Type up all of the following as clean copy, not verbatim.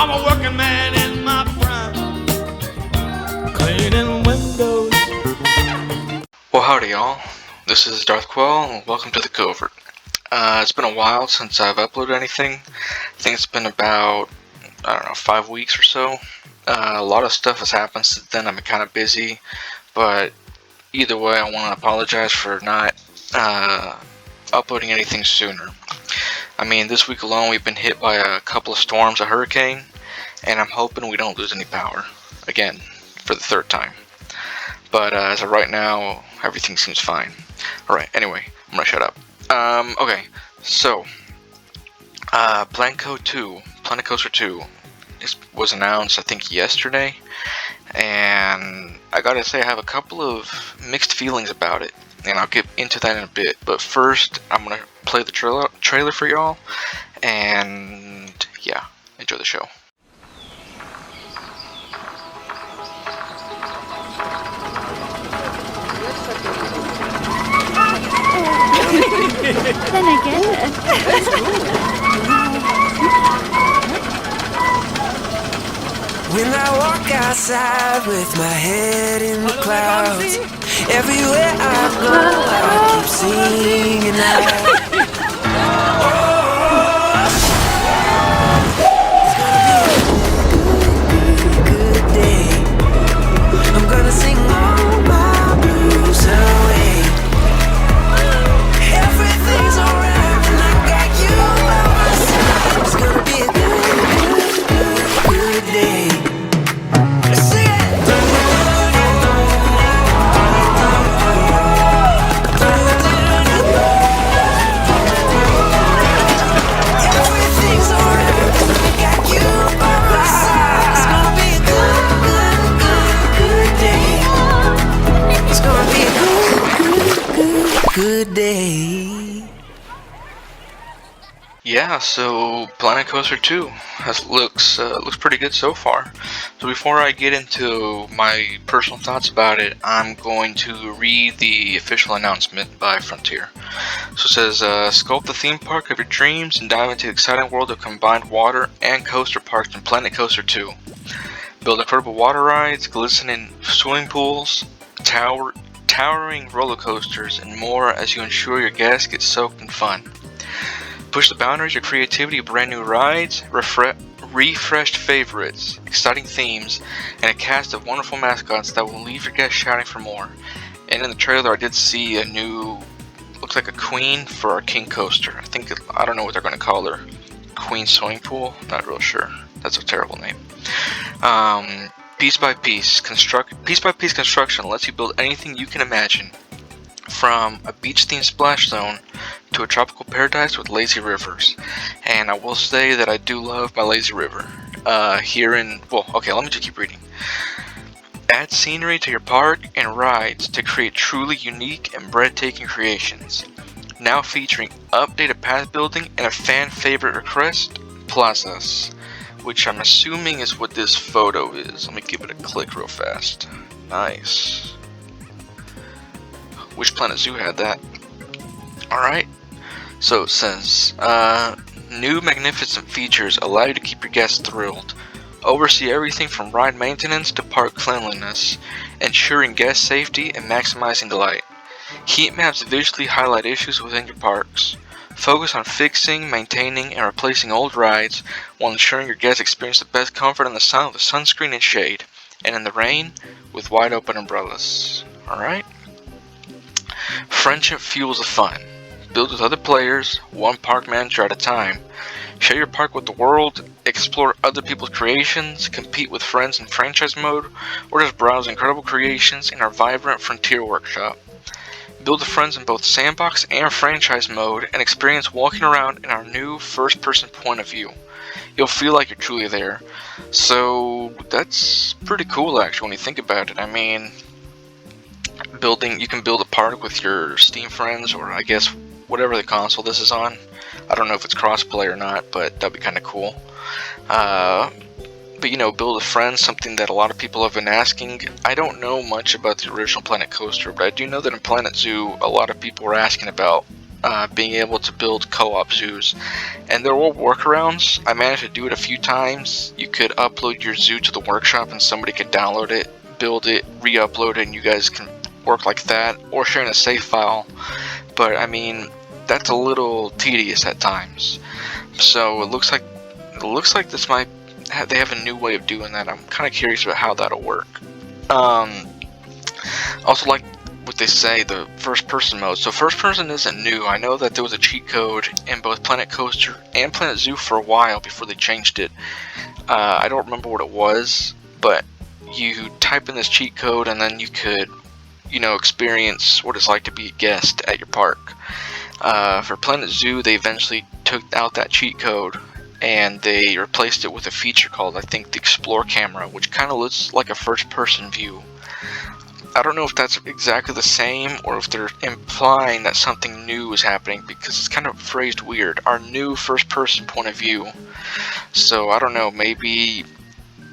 I'm a working man in my prime, cleaning windows. Well, howdy y'all. This is DarthQuell, and welcome to the Covert. It's been a while since I've uploaded anything. I think it's been about, 5 weeks or so. A lot of stuff has happened since then. I've been kind of busy, but either way, I want to apologize for not uploading anything sooner. I mean, this week alone, we've been hit by a couple of storms, a hurricane, and I'm hoping we don't lose any power again for the third time. But as of right now, everything seems fine. Alright, anyway, I'm gonna shut up. Okay, so Planet Coaster 2 was announced, I think, yesterday, and I gotta say I have a couple of mixed feelings about it, and I'll get into that in a bit. But first, I'm gonna play the trailer for y'all, and yeah, enjoy the show. Then I get it. When I walk outside with my head in the clouds, everywhere I go I keep singing out. It's gonna be a good day. I'm gonna sing all my blues away. Everything's alright when I got you by my side. It's gonna be a good day. Sing it! Everything's alright when I got you by my side. It's gonna be a good day. It's gonna be a good day. Yeah, so Planet Coaster 2 looks pretty good so far. So before I get into my personal thoughts about it, I'm going to read the official announcement by Frontier. So it says, sculpt the theme park of your dreams and dive into the exciting world of combined water and coaster parks in Planet Coaster 2. Build incredible water rides, glistening swimming pools, towering roller coasters, and more as you ensure your guests get soaked in fun. Push the boundaries of creativity with brand new rides, refreshed favorites, exciting themes, and a cast of wonderful mascots that will leave your guests shouting for more. And in the trailer, I did see a new, looks like a queen for our king coaster. I don't know what they're going to call her. Queen swimming pool? Not real sure. That's a terrible name. Piece by piece construction lets you build anything you can imagine. From a beach-themed splash zone to a tropical paradise with lazy rivers. And I will say that I do love my lazy river. Let me just keep reading. Add scenery to your park and rides to create truly unique and breathtaking creations. Now featuring updated path building and a fan favorite request, plazas, which I'm assuming is what this photo is. Let me give it a click real fast. Nice. Wish Planet Zoo had that. Alright, so it says, new magnificent features allow you to keep your guests thrilled. Oversee everything from ride maintenance to park cleanliness, ensuring guest safety and maximizing delight. Heat maps visually highlight issues within your parks. Focus on fixing, maintaining, and replacing old rides while ensuring your guests experience the best comfort in the sun with sunscreen and shade, and in the rain with wide open umbrellas. Alright? Friendship fuels the fun. Build with other players, one park manager at a time. Share your park with the world, explore other people's creations, compete with friends in franchise mode, or just browse incredible creations in our vibrant Frontier workshop. Build with friends in both sandbox and franchise mode and experience walking around in our new first-person point of view. You'll feel like you're truly there. So that's pretty cool actually when you think about it. I mean, you can build a park with your Steam friends, or I guess whatever the console this is on. I don't know if it's crossplay or not, but that'd be kind of cool. But build with friends, something that a lot of people have been asking. I don't know much about the original Planet Coaster, but I do know that in Planet Zoo, a lot of people were asking about being able to build co-op zoos. And there were workarounds. I managed to do it a few times. You could upload your zoo to the workshop and somebody could download it, build it, re-upload it, and you guys can work like that, or sharing a save file. But I mean, that's a little tedious at times. So it looks like this might they have a new way of doing that. I'm kind of curious about how that'll work. Also, like what they say, the first person mode. So first person isn't new. I know that there was a cheat code in both Planet Coaster and Planet Zoo for a while before they changed it. I don't remember what it was, but you type in this cheat code and then you could, you know, experience what it's like to be a guest at your park. For Planet Zoo, they eventually took out that cheat code and they replaced it with a feature called, I think, the Explore camera, which kind of looks like a first-person view. I don't know if that's exactly the same or if they're implying that something new is happening, because it's kind of phrased weird. Our new first-person point of view. So I don't know. Maybe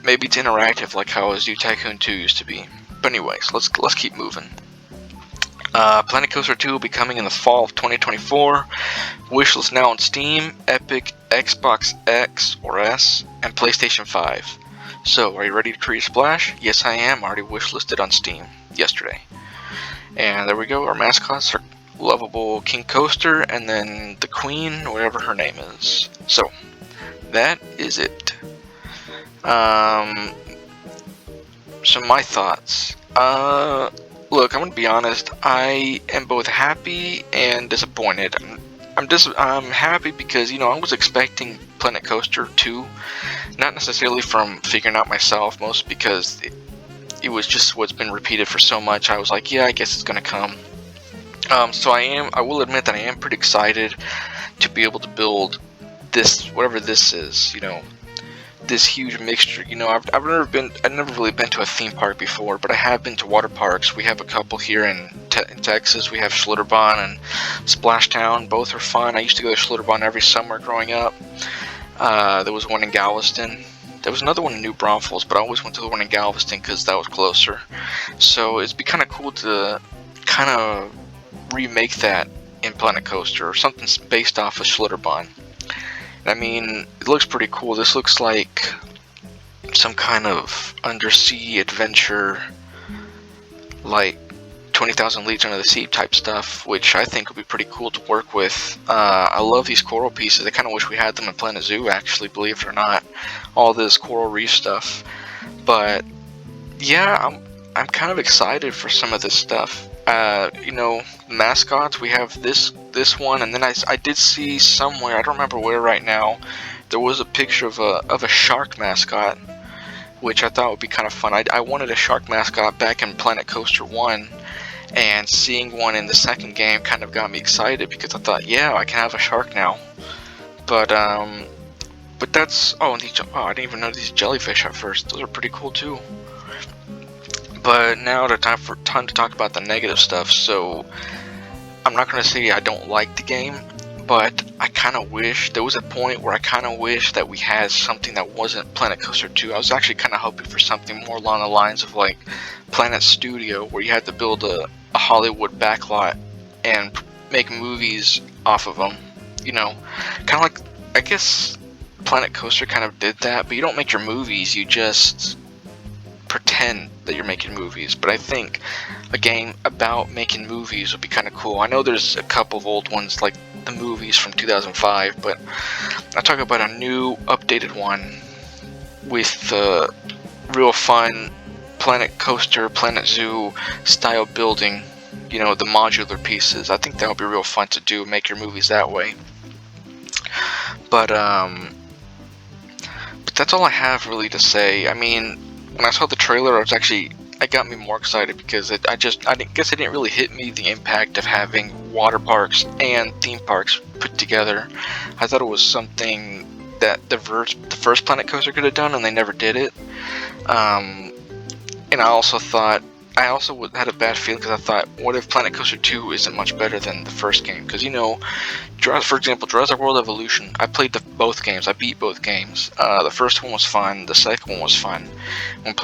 it's interactive like how Zoo Tycoon 2 used to be. But anyways, let's keep moving. Planet Coaster 2 will be coming in the fall of 2024. Wishlist now on Steam, Epic, Xbox X or S, and PlayStation 5. So, are you ready to create a splash? Yes, I am. Already wishlisted on Steam yesterday. And there we go. Our mascots are lovable King Coaster and then the Queen, whatever her name is. So, that is it. So my thoughts. Look, I'm gonna be honest. I am both happy and disappointed. I'm happy because, you know, I was expecting Planet Coaster 2, not necessarily from figuring out myself, most because it was just what's been repeated for so much. I was like, yeah, I guess it's gonna come. So I will admit that I am pretty excited to be able to build this, whatever this is, you know, this huge mixture. You know, I've never really been to a theme park before, but I have been to water parks. We have a couple here in Texas. We have Schlitterbahn and Splashtown. Both are fun. I used to go to Schlitterbahn every summer growing up. There was one in Galveston. There was another one in New Braunfels, but I always went to the one in Galveston because that was closer. So it'd be kind of cool to kind of remake that in Planet Coaster, or something based off of Schlitterbahn. I mean, it looks pretty cool. This looks like some kind of undersea adventure, like 20,000 Leagues Under the Sea type stuff, which I think would be pretty cool to work with. I love these coral pieces. I kind of wish we had them in Planet Zoo, actually, believe it or not. All this coral reef stuff. But yeah, I'm kind of excited for some of this stuff. You know, mascots, we have this one, and then I did see somewhere, I don't remember where right now, there was a picture of a shark mascot, which I thought would be kind of fun. I wanted a shark mascot back in Planet Coaster 1, and seeing one in the second game kind of got me excited, because I thought, yeah, I can have a shark now. But that's, I didn't even know these jellyfish at first. Those are pretty cool too. But now the time to talk about the negative stuff. So I'm not gonna say I don't like the game, but I kind of wish there was a point where I kind of wish that we had something that wasn't Planet Coaster 2. I was actually kind of hoping for something more along the lines of like Planet Studio, where you had to build a Hollywood backlot and make movies off of them. You know, kind of like, I guess Planet Coaster kind of did that, but you don't make your movies, you just pretend that you're making movies. But I think a game about making movies would be kind of cool. I know there's a couple of old ones like the movies from 2005, but I talk about a new updated one with real fun Planet Coaster, Planet Zoo style building, you know, the modular pieces. I think that would be real fun to do, make your movies that way. But that's all I have really to say. I mean, when I saw the trailer, it got me more excited, because I guess it didn't really hit me the impact of having water parks and theme parks put together. I thought it was something that the first Planet Coaster could have done, and they never did it. And I also had a bad feeling, because I thought, what if Planet Coaster 2 isn't much better than the first game? Because, you know, for example, Jurassic World Evolution, I played both games. I beat both games. The first one was fun. The second one was fun. When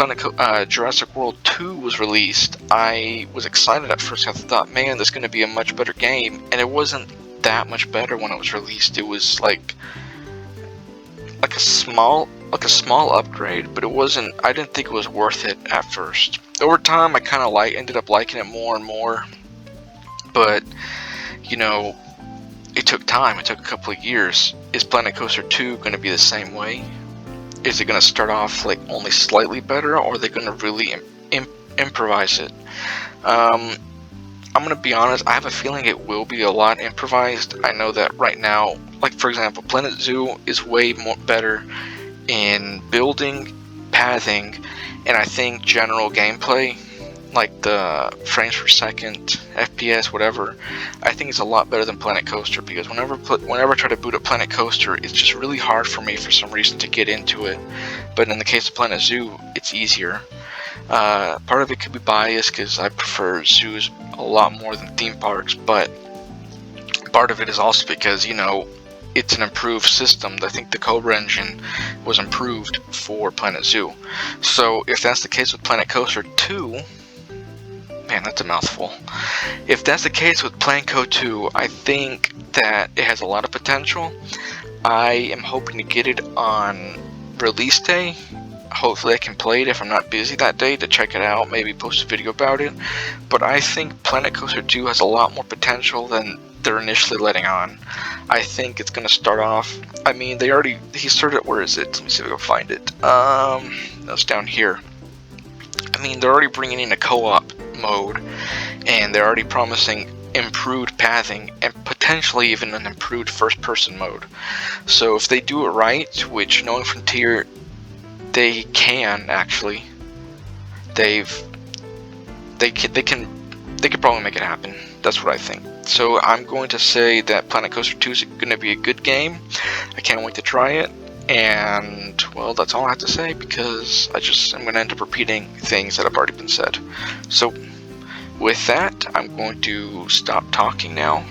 Jurassic World 2 was released, I was excited at first. I thought, man, this is going to be a much better game. And it wasn't that much better when it was released. It was like a small upgrade, but it wasn't. I didn't think it was worth it at first. Over time, I kind of ended up liking it more and more. But you know, it took time. It took a couple of years. Is Planet Coaster 2 going to be the same way? Is it going to start off like only slightly better, or are they going to really improvise it? I'm going to be honest, I have a feeling it will be a lot improvised. I know that right now, like for example, Planet Zoo is way more better in building, pathing, and I think general gameplay, like the frames per second, FPS, whatever. I think it's a lot better than Planet Coaster, because whenever I try to boot up Planet Coaster, it's just really hard for me for some reason to get into it. But in the case of Planet Zoo, it's easier. Part of it could be biased because I prefer zoos a lot more than theme parks, but part of it is also because, you know, it's an improved system. I think the Cobra engine was improved for Planet Zoo. So if that's the case with Planet Coaster 2, man, that's a mouthful. If that's the case with Planet Coaster 2, I think that it has a lot of potential. I am hoping to get it on release day. Hopefully I can play it if I'm not busy that day to check it out, maybe post a video about it. But I think Planet Coaster 2 has a lot more potential than they're initially letting on. I think it's going to start off, I mean, he started, where is it? Let me see if I can find it. That's down here. I mean, they're already bringing in a co-op mode, and they're already promising improved pathing and potentially even an improved first-person mode. So if they do it right, which knowing Frontier, they can actually, they could probably make it happen. That's what I think. So I'm going to say that Planet Coaster 2 is going to be a good game. I can't wait to try it. And well, that's all I have to say, because I'm going to end up repeating things that have already been said. So with that, I'm going to stop talking now,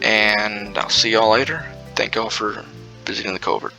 and I'll see y'all later. Thank y'all for visiting the covert.